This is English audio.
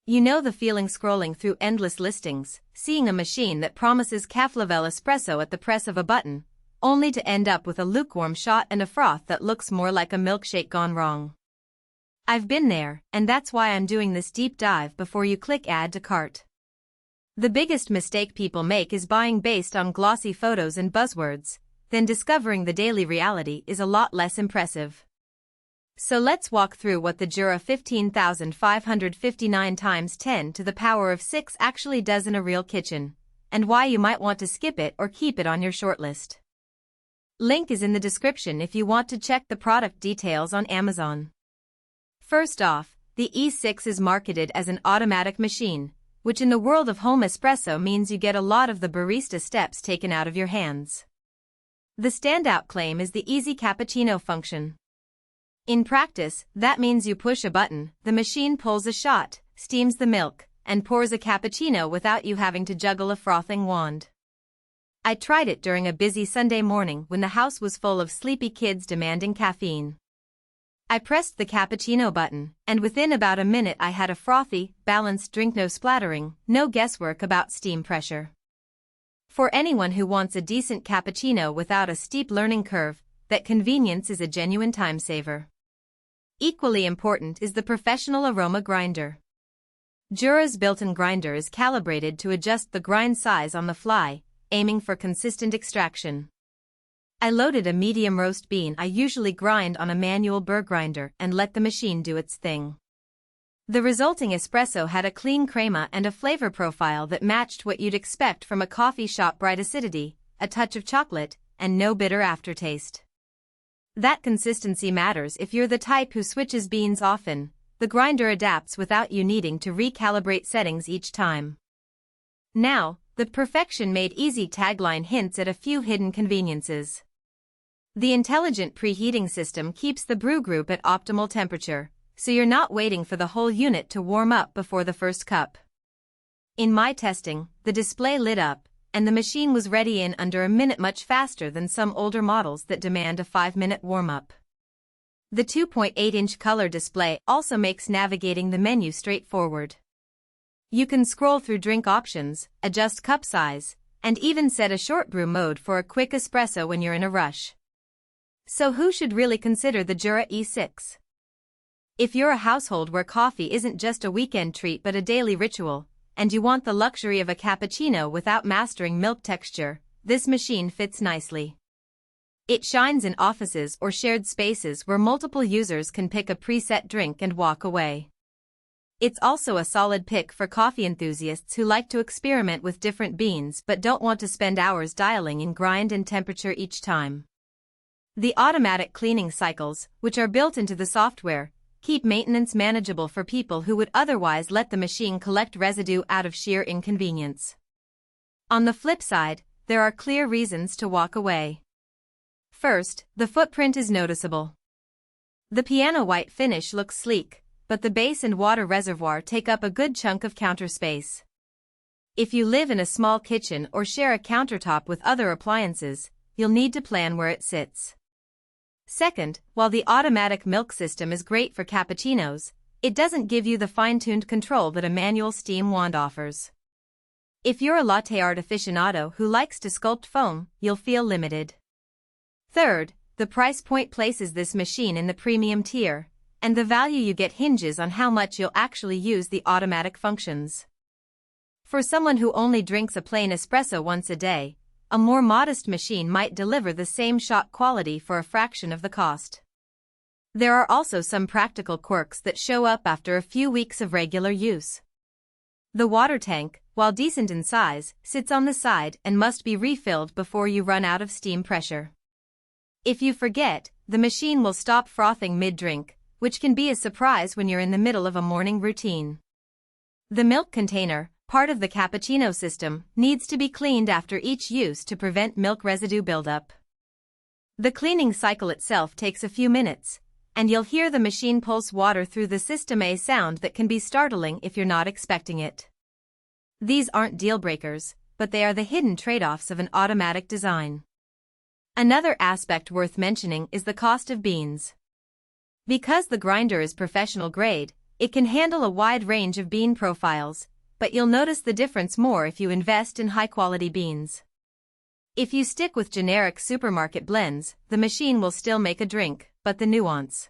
You know the feeling scrolling through endless listings, seeing a machine that promises cafe-level espresso at the press of a button, only to end up with a lukewarm shot and a froth that looks more like a milkshake gone wrong. I've been there, and that's why I'm doing this deep dive before you click add to cart. The biggest mistake people make is buying based on glossy photos and buzzwords, then discovering the daily reality is a lot less impressive. So let's walk through what the Jura 15,559 times 10 to the power of 6 actually does in a real kitchen, and why you might want to skip it or keep it on your shortlist. Link is in the description if you want to check the product details on Amazon. First off, the E6 is marketed as an automatic machine, which in the world of home espresso means you get a lot of the barista steps taken out of your hands. The standout claim is the easy cappuccino function. In practice, that means you push a button, the machine pulls a shot, steams the milk, and pours a cappuccino without you having to juggle a frothing wand. I tried it during a busy Sunday morning when the house was full of sleepy kids demanding caffeine. I pressed the cappuccino button, and within about a minute I had a frothy, balanced drink, no splattering, no guesswork about steam pressure. For anyone who wants a decent cappuccino without a steep learning curve, that convenience is a genuine time saver. Equally important is the professional aroma grinder. Jura's built-in grinder is calibrated to adjust the grind size on the fly, aiming for consistent extraction. I loaded a medium roast bean I usually grind on a manual burr grinder and let the machine do its thing. The resulting espresso had a clean crema and a flavor profile that matched what you'd expect from a coffee shop: bright acidity, a touch of chocolate, and no bitter aftertaste. That consistency matters if you're the type who switches beans often. The grinder adapts without you needing to recalibrate settings each time. Now, the perfection made easy tagline hints at a few hidden conveniences. The intelligent preheating system keeps the brew group at optimal temperature, so you're not waiting for the whole unit to warm up before the first cup. In my testing, the display lit up, and the machine was ready in under a minute, much faster than some older models that demand a 5-minute warm-up. The 2.8-inch color display also makes navigating the menu straightforward. You can scroll through drink options, adjust cup size, and even set a short brew mode for a quick espresso when you're in a rush. So who should really consider the Jura E6? If you're a household where coffee isn't just a weekend treat but a daily ritual, and you want the luxury of a cappuccino without mastering milk texture, this machine fits nicely. It shines in offices or shared spaces where multiple users can pick a preset drink and walk away. It's also a solid pick for coffee enthusiasts who like to experiment with different beans but don't want to spend hours dialing in grind and temperature each time. The automatic cleaning cycles, which are built into the software, keep maintenance manageable for people who would otherwise let the machine collect residue out of sheer inconvenience. On the flip side, there are clear reasons to walk away. First, the footprint is noticeable. The piano white finish looks sleek, but the base and water reservoir take up a good chunk of counter space. If you live in a small kitchen or share a countertop with other appliances, you'll need to plan where it sits. Second, while the automatic milk system is great for cappuccinos, it doesn't give you the fine-tuned control that a manual steam wand offers. If you're a latte art aficionado who likes to sculpt foam, you'll feel limited. Third, the price point places this machine in the premium tier, and the value you get hinges on how much you'll actually use the automatic functions. For someone who only drinks a plain espresso once a day, a more modest machine might deliver the same shot quality for a fraction of the cost. There are also some practical quirks that show up after a few weeks of regular use. The water tank, while decent in size, sits on the side and must be refilled before you run out of steam pressure. If you forget, the machine will stop frothing mid-drink, which can be a surprise when you're in the middle of a morning routine. The milk container, part of the cappuccino system, needs to be cleaned after each use to prevent milk residue buildup. The cleaning cycle itself takes a few minutes, and you'll hear the machine pulse water through the system, a sound that can be startling if you're not expecting it. These aren't deal breakers, but they are the hidden trade-offs of an automatic design. Another aspect worth mentioning is the cost of beans. Because the grinder is professional grade, It can handle a wide range of bean profiles, but you'll notice the difference more if you invest in high-quality beans. If you stick with generic supermarket blends, the machine will still make a drink, but the nuance